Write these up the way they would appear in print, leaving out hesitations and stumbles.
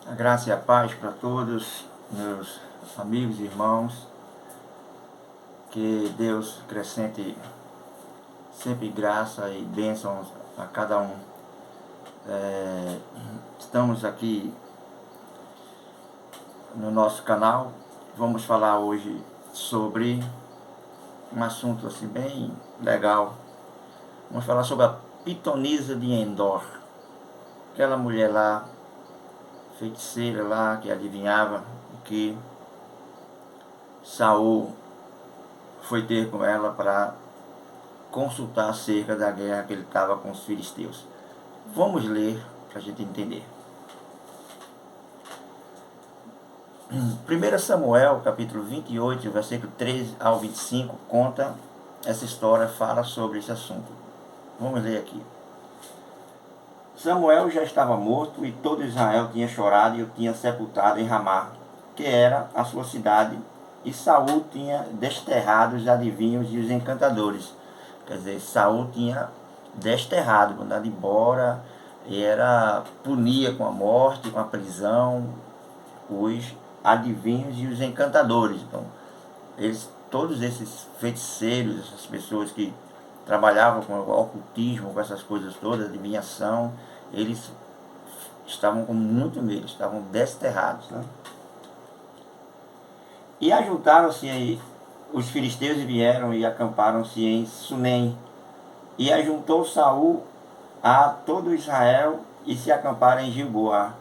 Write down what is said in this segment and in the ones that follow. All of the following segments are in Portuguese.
A graça e a paz para todos, meus amigos e irmãos. Que Deus acrescente sempre graça e bênçãos a cada um. Estamos aqui no nosso canal. Vamos falar hoje sobre um assunto assim bem legal. Vamos falar sobre a pitonisa de Endor. Aquela mulher lá, feiticeira lá, que adivinhava que Saul foi ter com ela para consultar acerca da guerra que ele estava com os filisteus. Vamos ler para a gente entender. 1 Samuel, capítulo 28, versículo 13 ao 25, conta essa história, fala sobre esse assunto. Vamos ler aqui. Samuel já estava morto e todo Israel tinha chorado e o tinha sepultado em Ramá, que era a sua cidade, e Saul tinha desterrado os adivinhos e os encantadores. Quer dizer, Saul tinha desterrado, mandado embora, e punia com a morte, com a prisão, os adivinhos e os encantadores. Então, todos esses feiticeiros, essas pessoas que trabalhavam com o ocultismo, com essas coisas todas, adivinhação, eles estavam com muito medo, estavam desterrados, né? E ajuntaram-se aí os filisteus e vieram e acamparam-se em Sunem. E ajuntou Saul a todo Israel e se acamparam em Gilboa.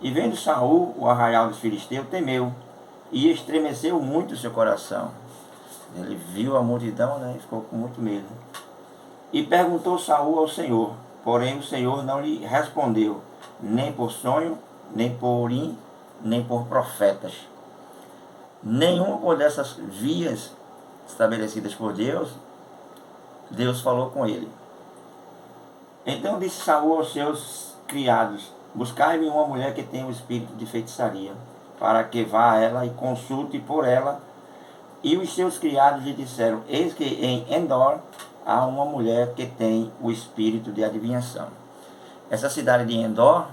E vendo Saul o arraial dos filisteus, temeu e estremeceu muito o seu coração. Ele viu a multidão, né, e ficou com muito medo. E perguntou Saul ao Senhor, porém o Senhor não lhe respondeu, nem por sonho, nem por urim, nem por profetas. Nenhuma dessas vias estabelecidas por Deus, Deus falou com ele. Então disse Saul aos seus criados, buscai-me uma mulher que tenha o espírito de feitiçaria, para que vá a ela e consulte por ela. E os seus criados lhe disseram, eis que em Endor há uma mulher que tem o espírito de adivinhação. Essa cidade de Endor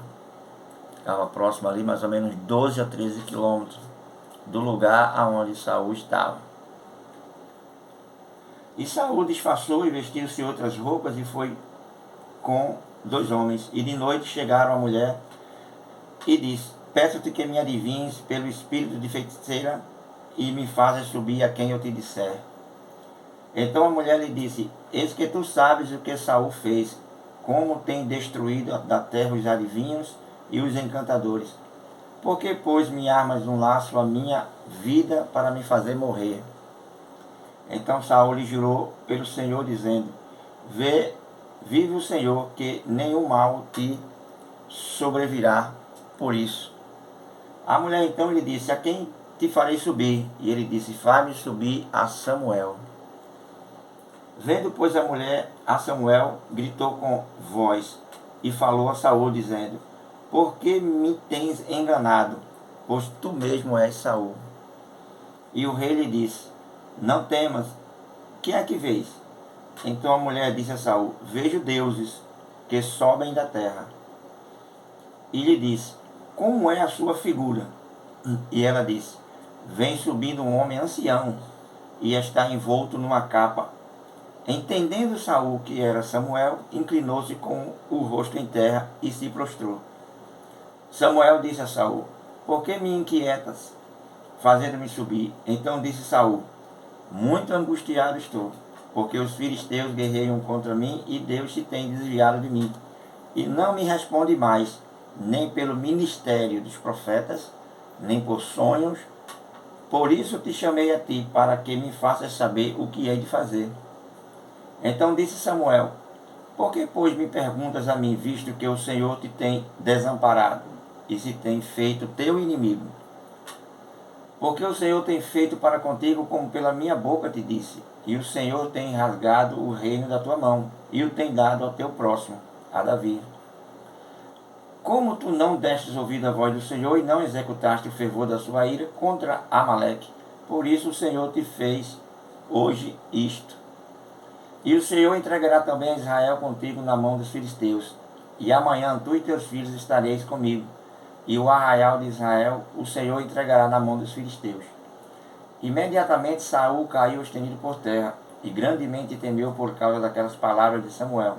estava próxima ali, mais ou menos 12 a 13 quilômetros do lugar aonde Saul estava. E Saul disfarçou e vestiu-se outras roupas e foi com 2 homens. E de noite chegaram a mulher e disse, peço-te que me adivinhes pelo espírito de feiticeira e me fazes subir a quem eu te disser. Então a mulher lhe disse, eis que tu sabes o que Saul fez, como tem destruído da terra os adivinhos e os encantadores. Por que, pois, me armas um laço a minha vida para me fazer morrer? Então Saul lhe jurou pelo Senhor, dizendo, vive o Senhor, que nenhum mal te sobrevirá por isso. A mulher então lhe disse, a quem te farei subir? E ele disse, faz-me subir a Samuel. Vendo, pois, a mulher a Samuel, gritou com voz e falou a Saul, dizendo, por que me tens enganado? Pois tu mesmo és Saul. E o rei lhe disse, não temas, que é que vês? Então a mulher disse a Saul, vejo deuses que sobem da terra. E lhe disse, como é a sua figura? E ela disse, vem subindo um homem ancião e está envolto numa capa. Entendendo Saul que era Samuel, inclinou-se com o rosto em terra e se prostrou. Samuel disse a Saul, por que me inquietas, fazendo-me subir? Então disse Saul, muito angustiado estou, porque os filisteus guerreiam contra mim e Deus se tem desviado de mim. E não me responde mais, nem pelo ministério dos profetas, nem por sonhos. Por isso te chamei a ti, para que me faças saber o que hei de fazer. Então disse Samuel, por que, pois, me perguntas a mim, visto que o Senhor te tem desamparado e se tem feito teu inimigo? Porque o Senhor tem feito para contigo como pela minha boca te disse, e o Senhor tem rasgado o reino da tua mão, e o tem dado ao teu próximo, a Davi. Como tu não destes ouvido à voz do Senhor e não executaste o fervor da sua ira contra Amaleque, por isso o Senhor te fez hoje isto. E o Senhor entregará também Israel contigo na mão dos filisteus, e amanhã tu e teus filhos estareis comigo. e o arraial de Israel o Senhor entregará na mão dos filisteus. Imediatamente Saul caiu estendido por terra, e grandemente temeu por causa daquelas palavras de Samuel.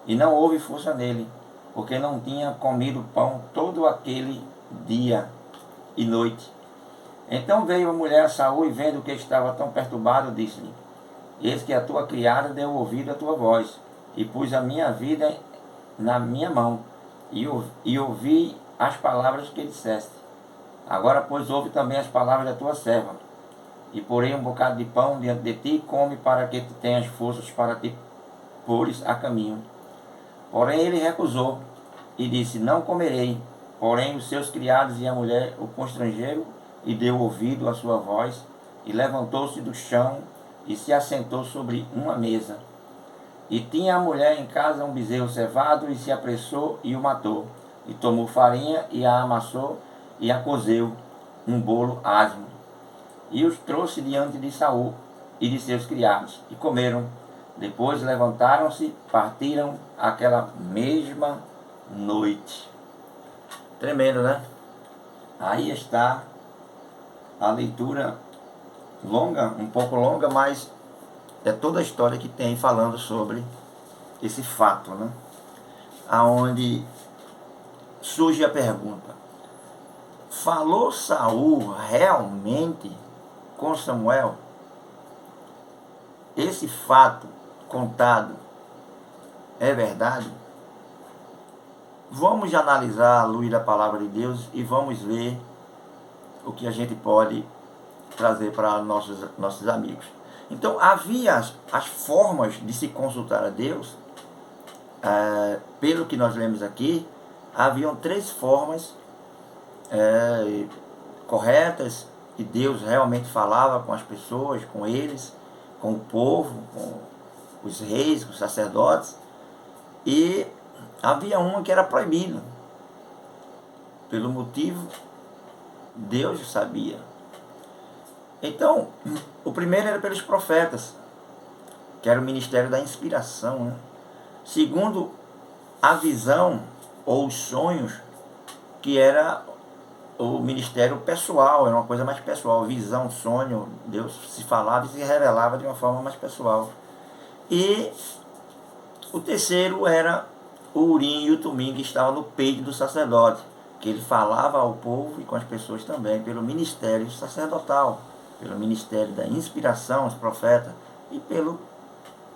E não houve força nele, porque não tinha comido pão todo aquele dia e noite. Então veio a mulher a Saul, e vendo que estava tão perturbado, disse-lhe: Eis que a tua criada deu ouvido à tua voz, e pus a minha vida na minha mão, e ouvi as palavras que disseste. Agora, pois, ouve também as palavras da tua serva. E porei um bocado de pão diante de ti, e come, para que tu tenhas forças para te pôres a caminho. Porém ele recusou, e disse: Não comerei. Porém os seus criados e a mulher o constrangeram, e deu ouvido à sua voz, e levantou-se do chão, e se assentou sobre uma mesa. E tinha a mulher em casa um bezerro cevado, e se apressou e o matou. E tomou farinha, e a amassou, e a cozeu, um bolo asmo. E os trouxe diante de Saul e de seus criados, e comeram. Depois levantaram-se, partiram aquela mesma noite. Tremendo, né? Aí está a leitura longa, um pouco longa, mas é toda a história que tem falando sobre esse fato, né? Aonde surge a pergunta: falou Saul realmente com Samuel? Esse fato contado é verdade? Vamos analisar à luz da palavra de Deus e vamos ver o que a gente pode trazer para nossos amigos. Então, havia as formas de se consultar a Deus. Pelo que nós lemos aqui, haviam 3 formas corretas, que Deus realmente falava com as pessoas, com eles, com o povo, com os reis, com os sacerdotes. E havia uma que era proibida. Pelo motivo, Deus sabia. Então, o primeiro era pelos profetas, que era o ministério da inspiração, né? Segundo, a visão ou os sonhos, que era o ministério pessoal, era uma coisa mais pessoal. Visão, sonho, Deus se falava e se revelava de uma forma mais pessoal. E o terceiro era o Urim e o Tumim, que estava no peito do sacerdote, que ele falava ao povo e com as pessoas também, pelo ministério sacerdotal, pelo ministério da inspiração, os profetas, e pelo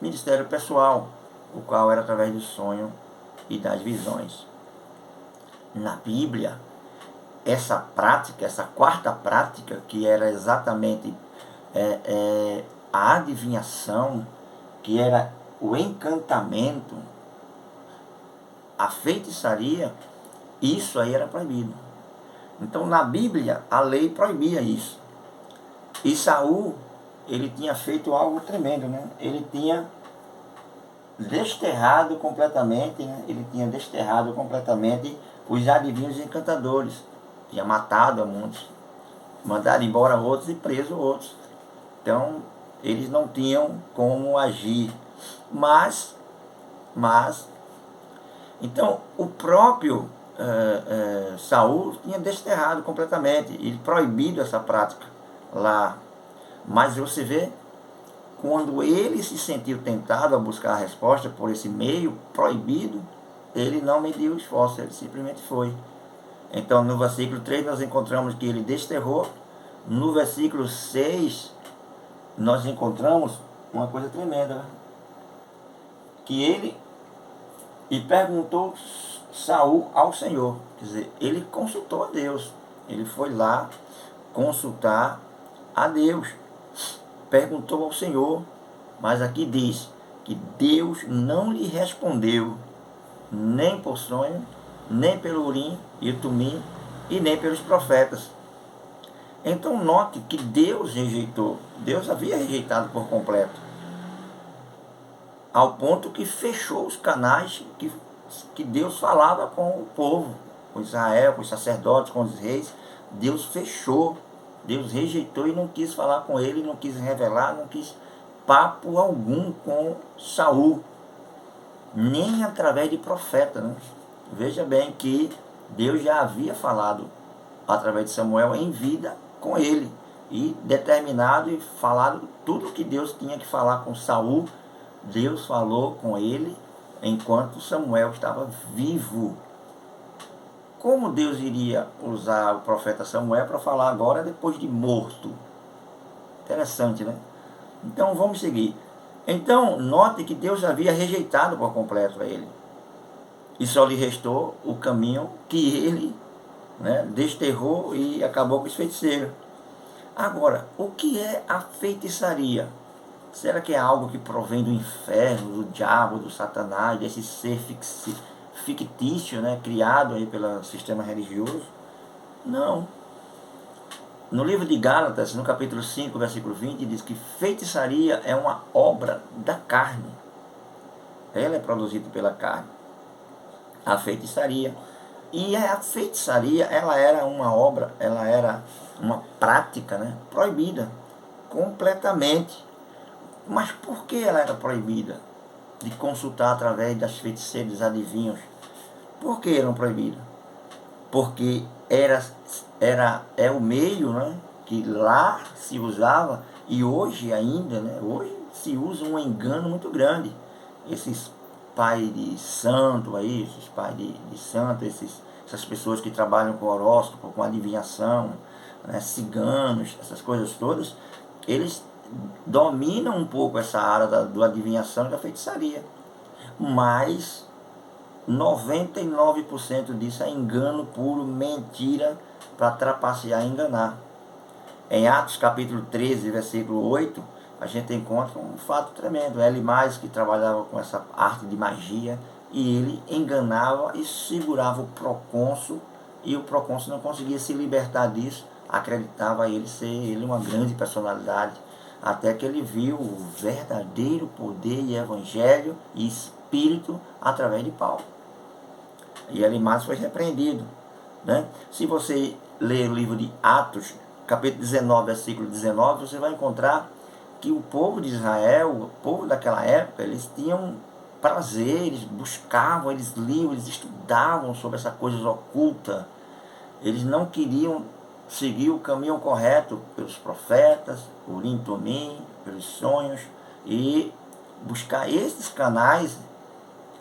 ministério pessoal, o qual era através do sonho e das visões. Na Bíblia, essa prática, essa quarta prática, que era exatamente a adivinhação, que era o encantamento, a feitiçaria, isso aí era proibido. Então, na Bíblia, a lei proibia isso. E Saul, ele tinha feito algo tremendo, né? Ele tinha desterrado completamente, né? Ele tinha desterrado completamente os adivinhos e encantadores. Tinha matado a muitos, mandado embora outros e preso outros. Então, eles não tinham como agir. Mas então, o próprio Saul tinha desterrado completamente, ele proibido essa prática lá. Mas você vê, quando ele se sentiu tentado a buscar a resposta por esse meio proibido, ele não mediu esforço, ele simplesmente foi. Então, no versículo 3 nós encontramos que ele desterrou. No versículo 6 nós encontramos uma coisa tremenda, que ele perguntou Saul ao Senhor. Quer dizer, ele consultou a Deus. Ele foi lá consultar a Deus. Perguntou ao Senhor. Mas aqui diz que Deus não lhe respondeu, nem por sonho, nem pelo Urim e o Tumim, e nem pelos profetas. Então note que Deus rejeitou. Deus havia rejeitado por completo, ao ponto que fechou os canais que Deus falava com o povo, com Israel, com os sacerdotes, com os reis. Deus fechou, Deus rejeitou e não quis falar com ele, não quis revelar, não quis papo algum com Saul, nem através de profeta, né? Veja bem que Deus já havia falado através de Samuel em vida com ele, e determinado e falado tudo que Deus tinha que falar com Saul. Deus falou com ele enquanto Samuel estava vivo. Como Deus iria usar o profeta Samuel para falar agora depois de morto? Interessante, né? Então vamos seguir. Então note que Deus havia rejeitado por completo a ele, e só lhe restou o caminho que ele, né, desterrou e acabou com os feiticeiros. Agora, o que é a feitiçaria? Será que é algo que provém do inferno, do diabo, do Satanás, desse ser fictício, né, criado aí pelo sistema religioso? Não. No livro de Gálatas, no capítulo 5, versículo 20, diz que feitiçaria é uma obra da carne. Ela é produzida pela carne, a feitiçaria. E a feitiçaria, ela era uma obra, ela era uma prática, né, proibida completamente. Mas por que ela era proibida de consultar através das feiticeiras, dos adivinhos? Por que eram proibidas? Porque é o meio, né, que lá se usava, e hoje ainda, né, hoje se usa um engano muito grande. Esses pais de santo aí, esses pais de santo, essas pessoas que trabalham com horóscopo, com adivinhação, né, ciganos, essas coisas todas, eles dominam um pouco essa área do adivinhação e da feitiçaria. Mas 99% disso é engano puro, mentira, para trapacear e enganar. Em Atos capítulo 13, versículo 8, a gente encontra um fato tremendo. Elimas, que trabalhava com essa arte de magia, e ele enganava e segurava o procônsul, e o procônsul não conseguia se libertar disso, acreditava ele ser uma grande personalidade, até que ele viu o verdadeiro poder e evangelho e espírito através de Paulo. E Elimas foi repreendido, né? Se você ler o livro de Atos, capítulo 19, versículo 19, você vai encontrar que o povo de Israel, o povo daquela época, eles tinham prazer, eles buscavam, eles liam, eles estudavam sobre essa coisa oculta. Eles não queriam seguir o caminho correto pelos profetas, Urim, Tumim, pelos sonhos, e buscar esses canais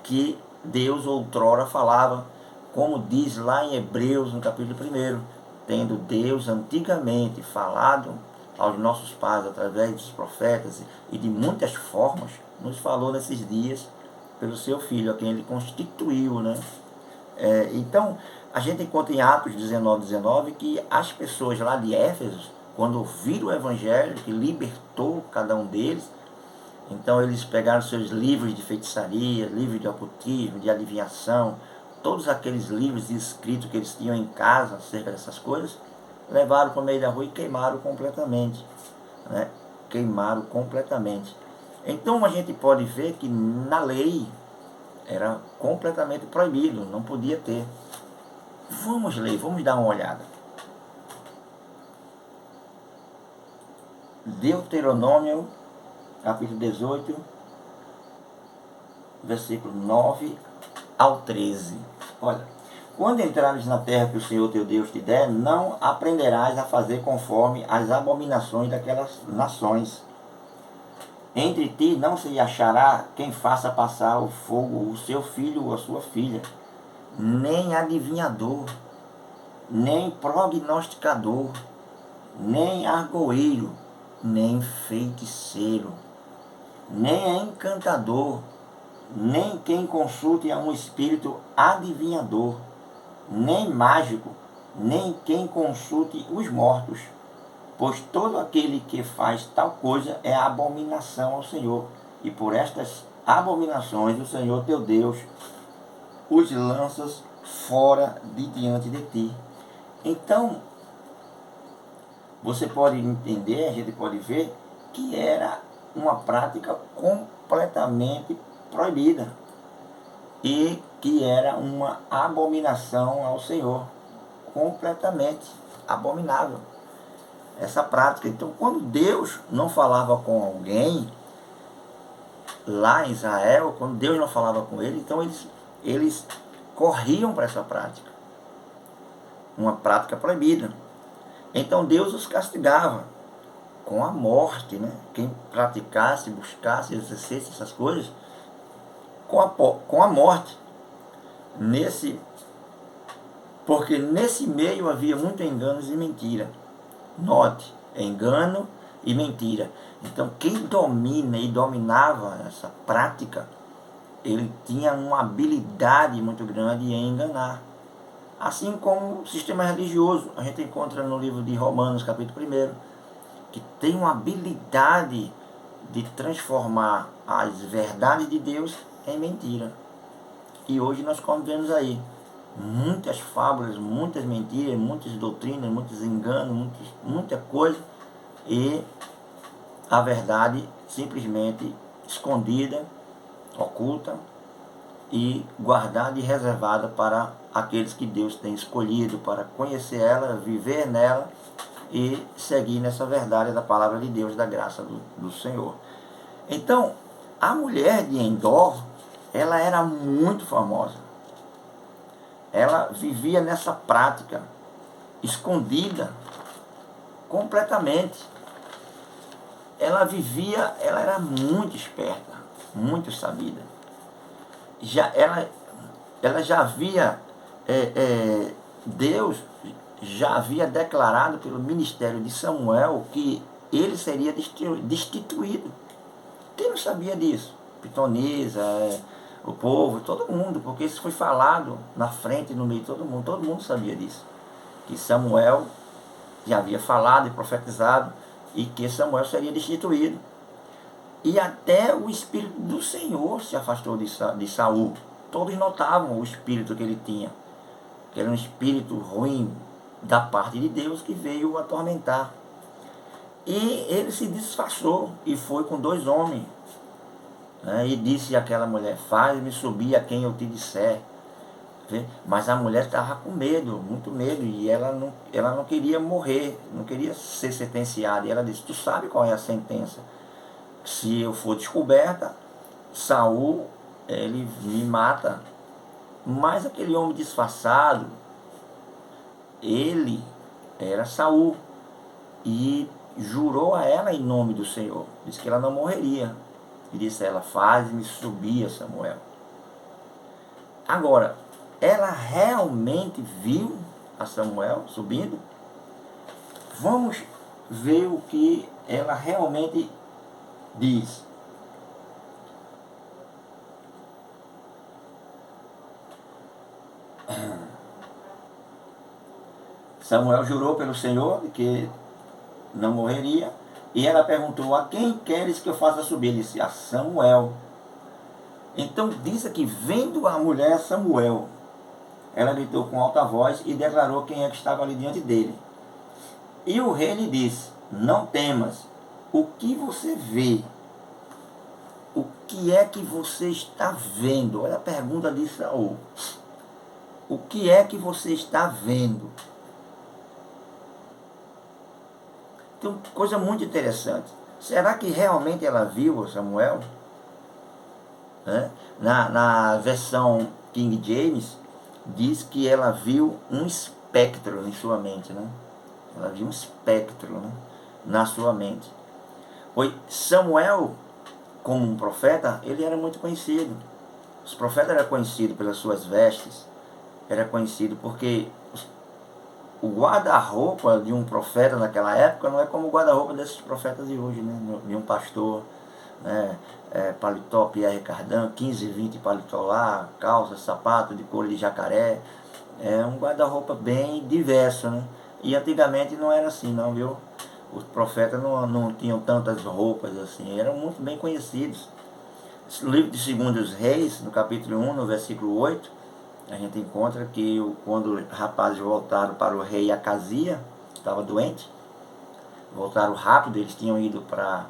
que Deus outrora falava, como diz lá em Hebreus, no capítulo 1, tendo Deus antigamente falado aos nossos pais através dos profetas e de muitas formas, nos falou nesses dias pelo seu Filho, a quem ele constituiu, né? Então, a gente encontra em Atos 19 que as pessoas lá de Éfeso, quando ouviram o Evangelho, que libertou cada um deles, então eles pegaram seus livros de feitiçaria, livros de ocultismo, de adivinhação, todos aqueles livros escritos que eles tinham em casa acerca dessas coisas, levaram para o meio da rua e queimaram completamente, né? Queimaram completamente. Então a gente pode ver que na lei era completamente proibido, não podia ter. Vamos ler, vamos dar uma olhada. Deuteronômio, capítulo 18, versículo 9 ao 13. Olha, quando entrares na terra que o Senhor teu Deus te der, não aprenderás a fazer conforme as abominações daquelas nações. Entre ti não se achará quem faça passar o fogo o seu filho ou a sua filha, nem adivinhador, nem prognosticador, nem argoeiro, nem feiticeiro, nem encantador, nem quem consulte a um espírito adivinhador, nem mágico, nem quem consulte os mortos, pois todo aquele que faz tal coisa é abominação ao Senhor, e por estas abominações o Senhor teu Deus os lanças fora de diante de ti. Então, você pode entender, a gente pode ver que era uma prática completamente proibida e que era uma abominação ao Senhor, completamente abominável essa prática. Então, quando Deus não falava com alguém lá em Israel, quando Deus não falava com ele, então eles corriam para essa prática. uma prática proibida. Então Deus os castigava com a morte, né? Quem praticasse, buscasse, exercesse essas coisas, com a morte. Porque nesse meio havia muito enganos e mentira. Note, engano e mentira. Então quem domina e dominava essa prática, ele tinha uma habilidade muito grande em enganar. Assim como o sistema religioso, a gente encontra no livro de Romanos, capítulo 1, que tem uma habilidade de transformar as verdades de Deus em mentira. E hoje nós convivemos aí muitas fábulas, muitas mentiras, muitas doutrinas, muitos enganos, muita coisa, e a verdade simplesmente escondida, oculta e guardada e reservada para aqueles que Deus tem escolhido para conhecer ela, viver nela e seguir nessa verdade da palavra de Deus, da graça do Senhor. Então, a mulher de Endor, ela era muito famosa. Ela vivia nessa prática, escondida, completamente. Ela era muito esperta, muito sabida. Ela já havia, Deus já havia declarado pelo ministério de Samuel que ele seria destituído. Quem não sabia disso? Pitonisa, o povo, todo mundo, porque isso foi falado na frente, no meio de todo mundo sabia disso. Que Samuel já havia falado e profetizado e que Samuel seria destituído. E até o Espírito do Senhor se afastou de Saul. Todos notavam o espírito que ele tinha, que era um espírito ruim da parte de Deus que veio o atormentar. E ele se disfarçou e foi com 2 homens, né, e disse àquela mulher: faz-me subir a quem eu te disser. Mas a mulher estava com medo, muito medo, e ela não queria morrer, não queria ser sentenciada. E ela disse: tu sabe qual é a sentença? Se eu for descoberta, Saul, ele me mata. Mas aquele homem disfarçado, ele era Saul, e jurou a ela em nome do Senhor. Disse que ela não morreria. E disse a ela: faz-me subir a Samuel. Agora, ela realmente viu a Samuel subindo? Vamos ver o que ela realmente diz. Samuel jurou pelo Senhor que não morreria, e ela perguntou: a quem queres que eu faça subir? Ele disse: a Samuel. Então diz aqui: vendo a mulher Samuel, ela gritou com alta voz e declarou quem é que estava ali diante dele. E o rei lhe disse: não temas, o que você vê? O que é que você está vendo? Olha a pergunta de Saul. O que é que você está vendo? Tem uma coisa muito interessante. Será que realmente ela viu o Samuel? Na versão King James, diz que ela viu um espectro em sua mente. Ela viu um espectro, na sua mente. Pois Samuel, como um profeta, ele era muito conhecido. Os profetas eram conhecidos pelas suas vestes. Era conhecido porque o guarda-roupa de um profeta naquela época não é como o guarda-roupa desses profetas de hoje, de um pastor, paletó Pierre Cardin, 15, 20 paletó lá, calça, sapato de couro de jacaré. É um guarda-roupa bem diverso, E antigamente não era assim, não, viu? Os profetas não tinham tantas roupas assim, eram muito bem conhecidos. No livro de 2 Reis, no capítulo 1, no versículo 8, a gente encontra que quando os rapazes voltaram para o rei Acazia, que estava doente, voltaram rápido, eles tinham ido para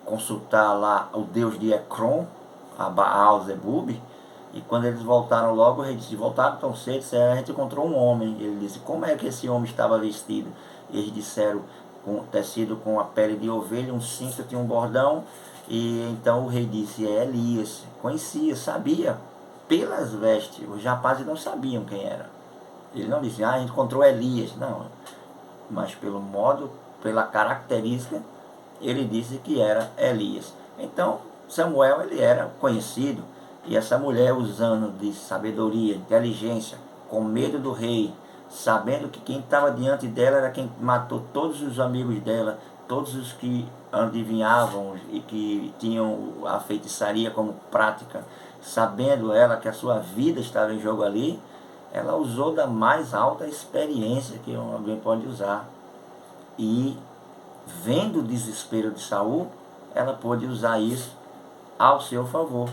consultar lá o deus de Ekron, a Baal-zebub, e quando eles voltaram logo, o rei disse: voltaram tão cedo, a gente encontrou um homem. Ele disse: como é que esse homem estava vestido? E eles disseram: com tecido com a pele de ovelha, um cinto, tinha um bordão. E então o rei disse: é Elias. Conhecia, sabia, pelas vestes. Os rapazes não sabiam quem era. Ele não disse, ah, encontrou Elias, não. Mas pelo modo, pela característica, ele disse que era Elias. Então, Samuel, ele era conhecido, e essa mulher, usando de sabedoria, inteligência, com medo do rei, sabendo que quem estava diante dela era quem matou todos os amigos dela, todos os que adivinhavam e que tinham a feitiçaria como prática, sabendo ela que a sua vida estava em jogo ali, ela usou da mais alta experiência que alguém pode usar. E, vendo o desespero de Saul, ela pôde usar isso ao seu favor.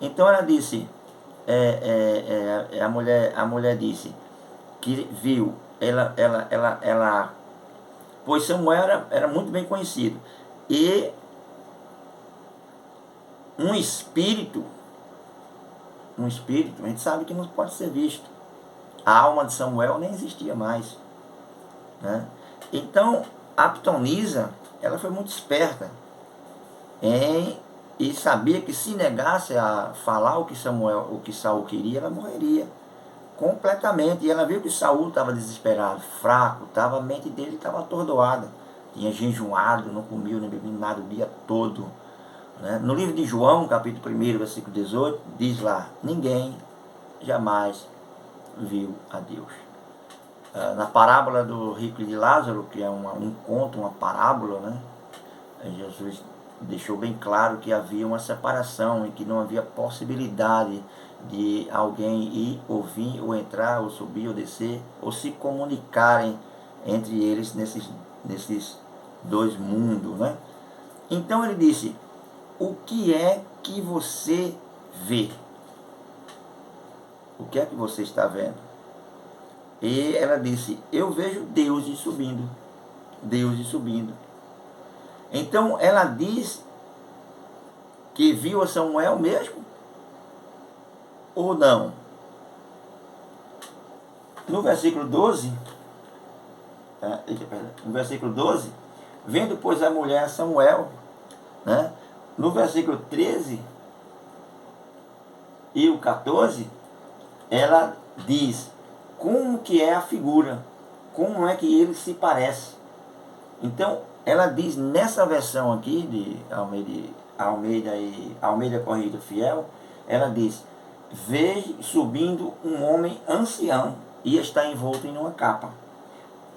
Então ela disse, a mulher disse que viu, pois Samuel era muito bem conhecido, e um espírito, a gente sabe que não pode ser visto. A alma de Samuel nem existia mais, né? Então a pitonisa, ela foi muito esperta e sabia que se negasse a falar o que Saul queria, ela morreria completamente. E ela viu que Saul estava desesperado, fraco, a mente dele estava atordoada, tinha jejuado, não comia nem bebia nada o dia todo, né? No livro de João, capítulo 1, versículo 18, diz lá, ninguém jamais viu a Deus. Na parábola do rico e de Lázaro, que é um conto, uma parábola, né? Jesus deixou bem claro que havia uma separação e que não havia possibilidade de alguém ir ou vir, ou entrar, ou subir, ou descer, ou se comunicarem entre eles nesses dois mundos, né? Então ele disse, o que é que você vê? O que é que você está vendo? E ela disse, eu vejo deuses subindo, deuses subindo. Então ela diz que viu a Samuel mesmo ou não? No versículo 12, vendo pois a mulher a Samuel, né? No versículo 13 e o 14, ela diz como que é a figura, como é que ele se parece. Então ela diz nessa versão aqui de Almeida Corrigida Fiel, ela diz, vejo subindo um homem ancião e está envolto em uma capa.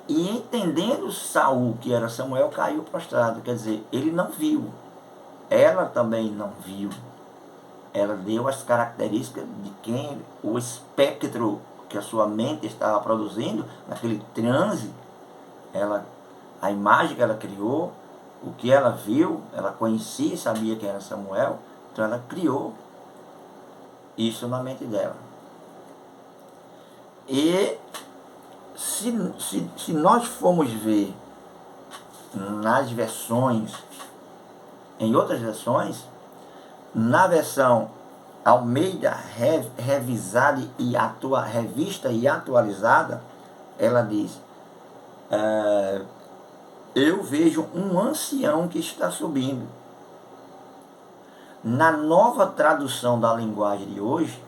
E entendendo Saul que era Samuel, caiu prostrado. Quer dizer, ele não viu, ela também não viu. Ela deu as características de quem, o espectro que a sua mente estava produzindo, naquele transe, a imagem que ela criou, o que ela viu, ela conhecia e sabia que era Samuel, então ela criou isso na mente dela. E se nós formos ver nas versões, em outras versões, na versão Almeida revisada e revista e atualizada, ela diz, eu vejo um ancião que está subindo. Na nova tradução da linguagem de hoje,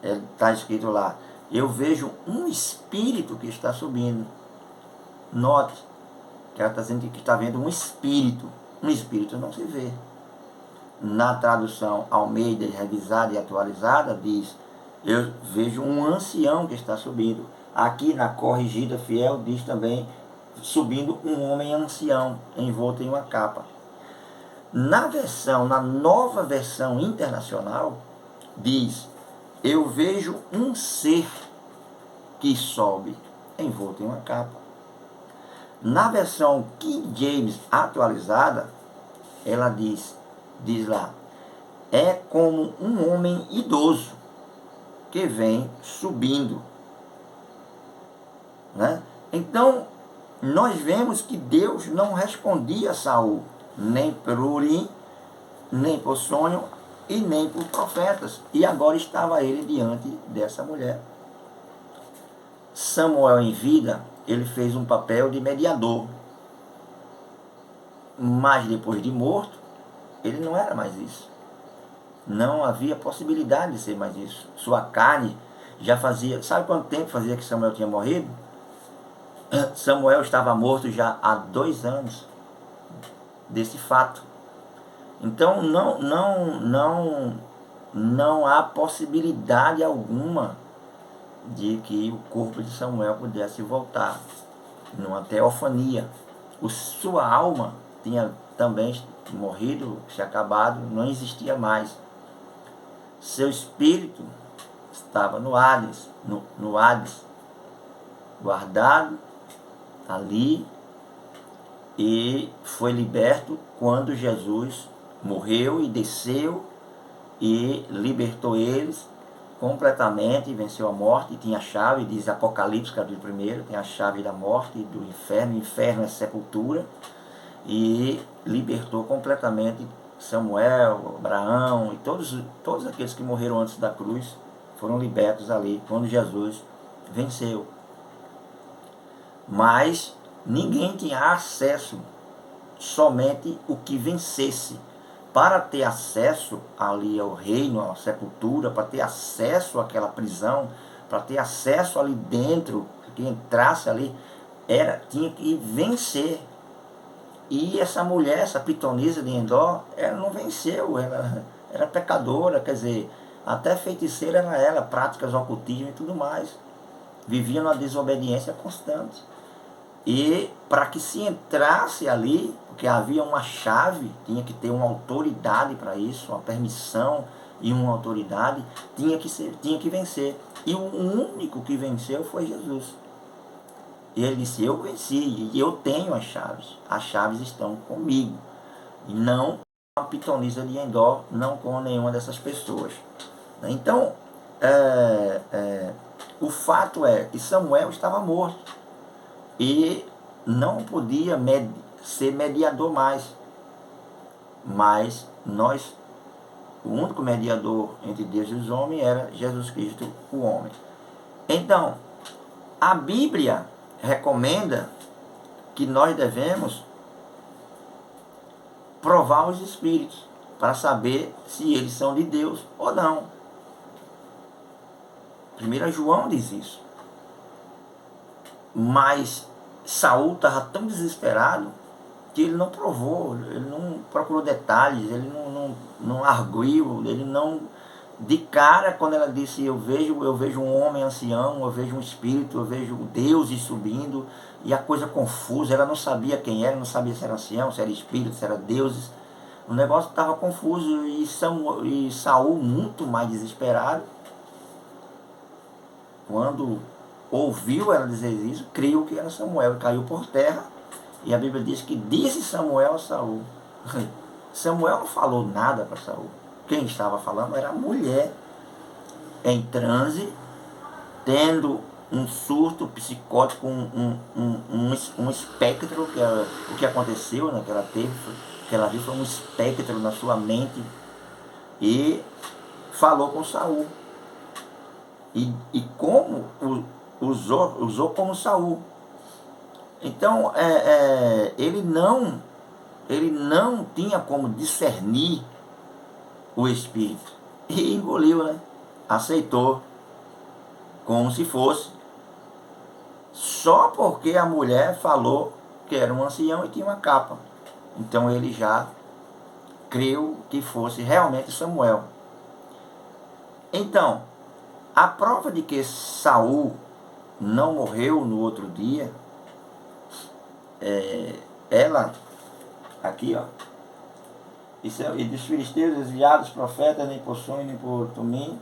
está escrito lá, eu vejo um espírito que está subindo. Note que ela está dizendo que está vendo um espírito. Um espírito não se vê. Na tradução Almeida revisada e atualizada diz, eu vejo um ancião que está subindo. Aqui na Corrigida Fiel diz também, subindo um homem ancião, envolto em uma capa. Na nova versão internacional, diz, eu vejo um ser que sobe, envolto em uma capa. Na versão King James atualizada, ela diz lá, é como um homem idoso que vem subindo, né? Então, nós vemos que Deus não respondia a Saul, nem por Urim, nem por sonho e nem por profetas. E agora estava ele diante dessa mulher. Samuel, em vida, ele fez um papel de mediador. Mas depois de morto, ele não era mais isso. Não havia possibilidade de ser mais isso. Sua carne Já fazia, sabe quanto tempo fazia que Samuel tinha morrido? Samuel estava morto já há 2 anos desse fato. Então não há possibilidade alguma de que o corpo de Samuel pudesse voltar numa teofania. Sua alma tinha também morrido, se acabado, não existia mais. Seu espírito estava no Hades, no Hades, guardado ali, e foi liberto quando Jesus morreu e desceu e libertou eles completamente, venceu a morte, e tinha a chave, diz Apocalipse capítulo 1, tem a chave da morte e do inferno. O inferno é sepultura, e libertou completamente Samuel, Abraão e todos aqueles que morreram antes da cruz foram libertos ali quando Jesus venceu. Mas ninguém tinha acesso, somente o que vencesse. Para ter acesso ali ao reino, à sepultura, para ter acesso àquela prisão, para ter acesso ali dentro, que entrasse ali, tinha que vencer. E essa mulher, essa pitonisa de Endor, ela não venceu, ela era pecadora, quer dizer, até feiticeira era ela, práticas ocultismo e tudo mais. Vivia numa desobediência constante. E para que se entrasse ali, porque havia uma chave, tinha que ter uma autoridade para isso, uma permissão e uma autoridade, tinha que vencer. E o único que venceu foi Jesus. E ele disse: eu venci e eu tenho as chaves estão comigo. E não com a pitonisa de Endor, não com nenhuma dessas pessoas. Então, o fato é que Samuel estava morto e não podia ser mediador mais. Mas o único mediador entre Deus e os homens era Jesus Cristo, o homem. Então, a Bíblia recomenda que nós devemos provar os espíritos para saber se eles são de Deus ou não. 1 João diz isso. Mas Saul estava tão desesperado que ele não provou, ele não procurou detalhes, ele não arguiu, ele não... De cara, quando ela disse: eu vejo um homem ancião, eu vejo um espírito, eu vejo deuses subindo, e a coisa confusa, ela não sabia quem era, não sabia se era ancião, se era espírito, se era deuses. O negócio estava confuso, e Saul, muito mais desesperado, quando ouviu ela dizer isso, creu que era Samuel, caiu por terra, e a Bíblia diz que disse Samuel a Saul. Samuel não falou nada para Saul. Quem estava falando era a mulher em transe, tendo um surto psicótico, um espectro, que era o que aconteceu, né, que ela teve, que ela viu, foi um espectro na sua mente, e falou com Saul. E como usou como Saul. Então, ele não tinha como discernir o espírito. E engoliu, né? Aceitou. Como se fosse. Só porque a mulher falou que era um ancião e tinha uma capa. Então ele já creu que fosse realmente Samuel. Então, a prova de que Saul não morreu no outro dia, ela, aqui ó, e dos filisteus desviados, profetas, nem por sonho, nem por tumim,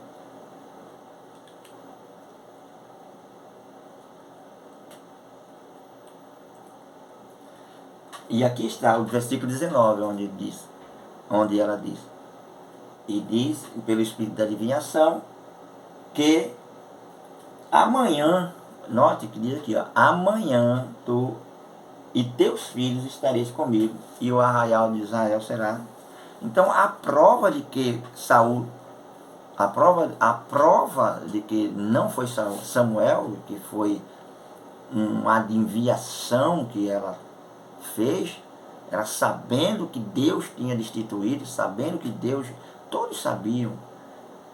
e aqui está o versículo 19, onde ela diz, e diz, pelo espírito da adivinhação, que amanhã, note que diz aqui, ó, amanhã tu e teus filhos estareis comigo, e o arraial de Israel será. Então a prova de que Saul, a prova de que não foi Samuel, que foi uma adivinhação que ela fez, era sabendo que Deus tinha destituído, sabendo que Deus, todos sabiam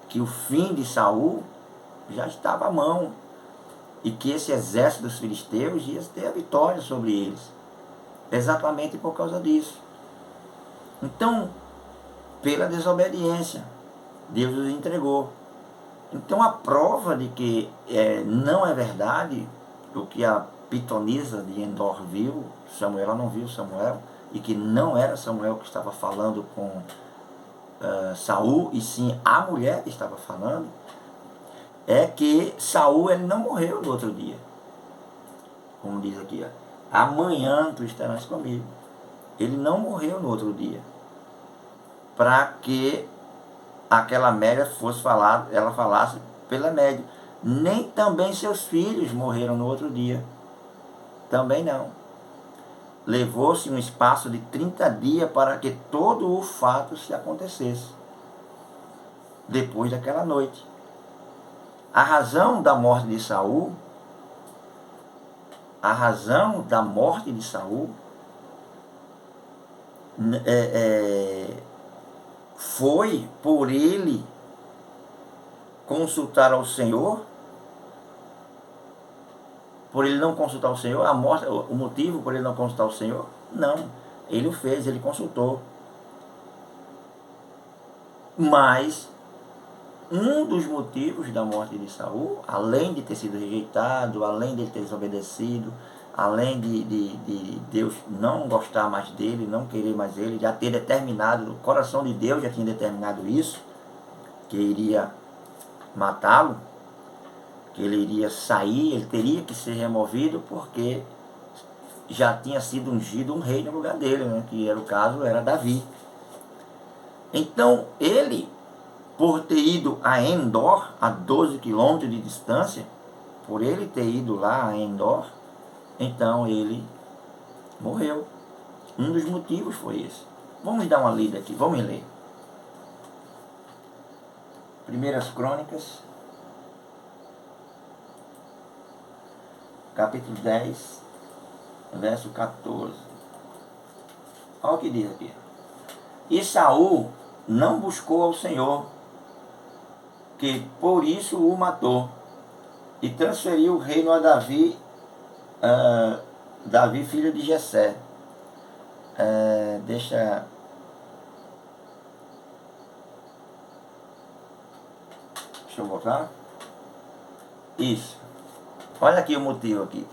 que o fim de Saul já estava à mão, e que esse exército dos filisteus ia ter a vitória sobre eles, exatamente por causa disso. Então, pela desobediência, Deus os entregou. Então, a prova de que não é verdade o que a pitonisa de Endor viu, Samuel, ela não viu Samuel, e que não era Samuel que estava falando com Saul, e sim a mulher que estava falando, é que Saul, ele não morreu no outro dia. Como diz aqui, ó, amanhã tu estarás comigo. Ele não morreu no outro dia, para que aquela média fosse falar, ela falasse pela média. Nem também seus filhos morreram no outro dia. Também não. Levou-se um espaço de 30 dias para que todo o fato se acontecesse. Depois daquela noite. A razão da morte de Saul, foi por ele consultar ao Senhor, por ele não consultar o Senhor, o motivo por ele não consultar o Senhor? Não, ele o fez, ele consultou. Mas um dos motivos da morte de Saul, além de ter sido rejeitado, além de ele ter desobedecido, além de Deus não gostar mais dele, não querer mais ele, já ter determinado, o coração de Deus já tinha determinado isso, que iria matá-lo, que ele iria sair, ele teria que ser removido, porque já tinha sido ungido um rei no lugar dele, né? Que era o caso, era Davi. Então, ele, por ter ido a Endor, a 12 quilômetros de distância, por ele ter ido lá a Endor, então ele morreu. Um dos motivos foi esse. Vamos dar uma lida aqui, vamos ler. Primeiras Crônicas, capítulo 10, verso 14. Olha o que diz aqui. E Saul não buscou ao Senhor, que por isso o matou, e transferiu o reino a Davi, filho de Jessé. Deixa eu voltar. Isso. Olha aqui o motivo aqui.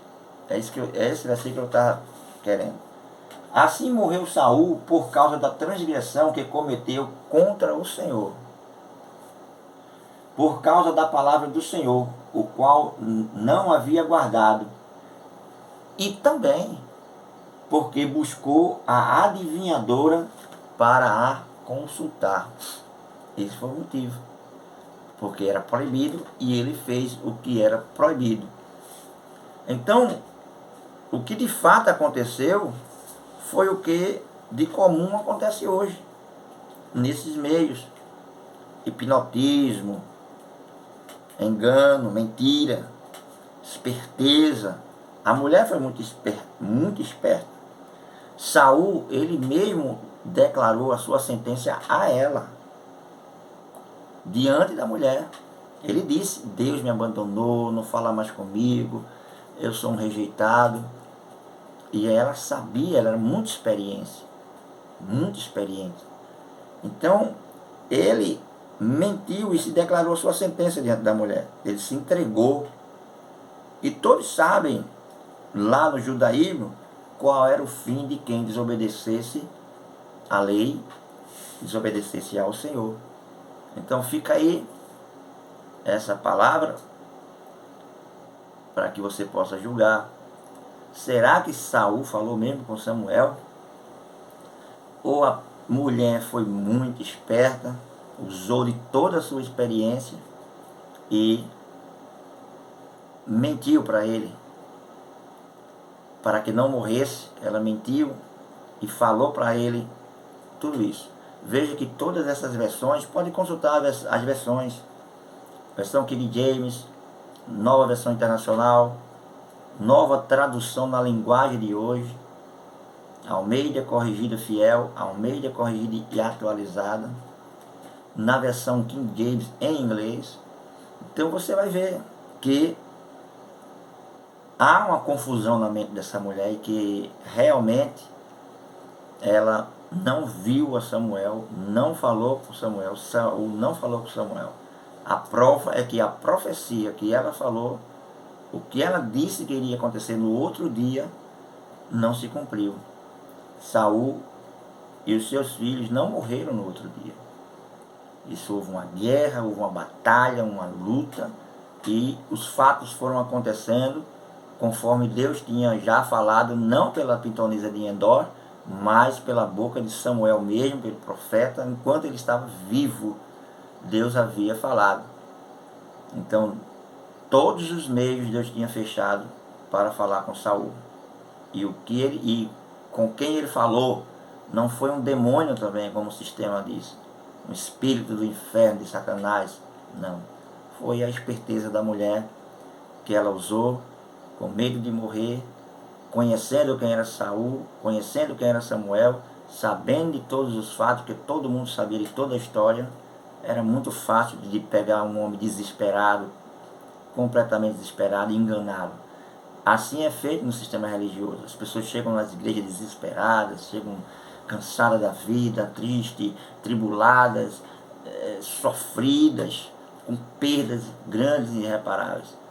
É esse versículo que eu estava querendo. Assim morreu Saul por causa da transgressão que cometeu contra o Senhor, por causa da palavra do Senhor, o qual não havia guardado, e também porque buscou a adivinhadora para a consultar. Esse foi o motivo. Porque era proibido e ele fez o que era proibido. Então, o que de fato aconteceu foi o que de comum acontece hoje, nesses meios. Hipnotismo, engano, mentira, esperteza. A mulher foi muito esperta. Saul, ele mesmo declarou a sua sentença a ela, diante da mulher. Ele disse: Deus me abandonou, não fala mais comigo, eu sou um rejeitado. E ela sabia, ela era muito experiente. Então, ele mentiu e se declarou a sua sentença diante da mulher. Ele se entregou. E todos sabem, lá no judaísmo, qual era o fim de quem desobedecesse a lei, desobedecesse ao Senhor. Então fica aí essa palavra para que você possa julgar. Será que Saul falou mesmo com Samuel? Ou a mulher foi muito esperta, usou de toda a sua experiência e mentiu para ele, para que não morresse? Ela mentiu e falou para ele tudo isso. Veja que todas essas versões, pode consultar as versões. Versão King James, Nova Versão Internacional, Nova Tradução na Linguagem de Hoje, Almeida Corrigida Fiel, Almeida Corrigida e Atualizada, na versão King James em inglês. Então você vai ver que há uma confusão na mente dessa mulher e que realmente ela não viu a Samuel, não falou com Samuel, Saul não falou com Samuel. A prova é que a profecia que ela falou, o que ela disse que iria acontecer no outro dia, não se cumpriu. Saul e os seus filhos não morreram no outro dia. Isso, houve uma guerra, houve uma batalha, uma luta, e os fatos foram acontecendo conforme Deus tinha já falado, não pela pitonisa de Endor, mas pela boca de Samuel mesmo, pelo profeta, enquanto ele estava vivo, Deus havia falado. Então, todos os meios Deus tinha fechado para falar com Saul. E com quem ele falou não foi um demônio também, como o sistema diz, um espírito do inferno, de Satanás, não. Foi a esperteza da mulher que ela usou, com medo de morrer, conhecendo quem era Saul, conhecendo quem era Samuel, sabendo de todos os fatos, que todo mundo sabia de toda a história. Era muito fácil de pegar um homem desesperado, completamente desesperado, e enganá-lo. Assim é feito no sistema religioso. As pessoas chegam nas igrejas desesperadas, chegam cansadas da vida, tristes, tribuladas, sofridas, com perdas grandes e irreparáveis.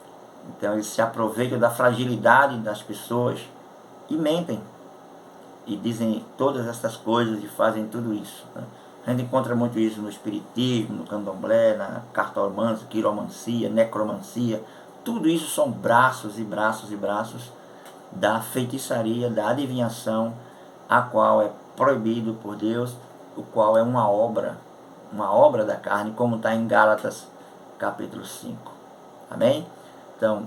Então eles se aproveitam da fragilidade das pessoas e mentem. E dizem todas essas coisas e fazem tudo isso, né? A gente encontra muito isso no espiritismo, no candomblé, na cartomancia, quiromancia, necromancia. Tudo isso são braços e braços e braços da feitiçaria, da adivinhação, a qual é proibido por Deus, o qual é uma obra da carne, como está em Gálatas capítulo 5. Amém? Então,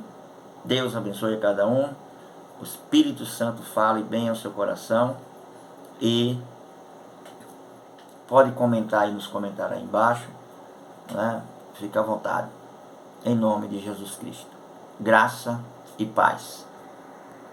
Deus abençoe a cada um, o Espírito Santo fale bem ao seu coração, e pode comentar aí nos comentários aí embaixo, né? Fica à vontade, em nome de Jesus Cristo. Graça e paz.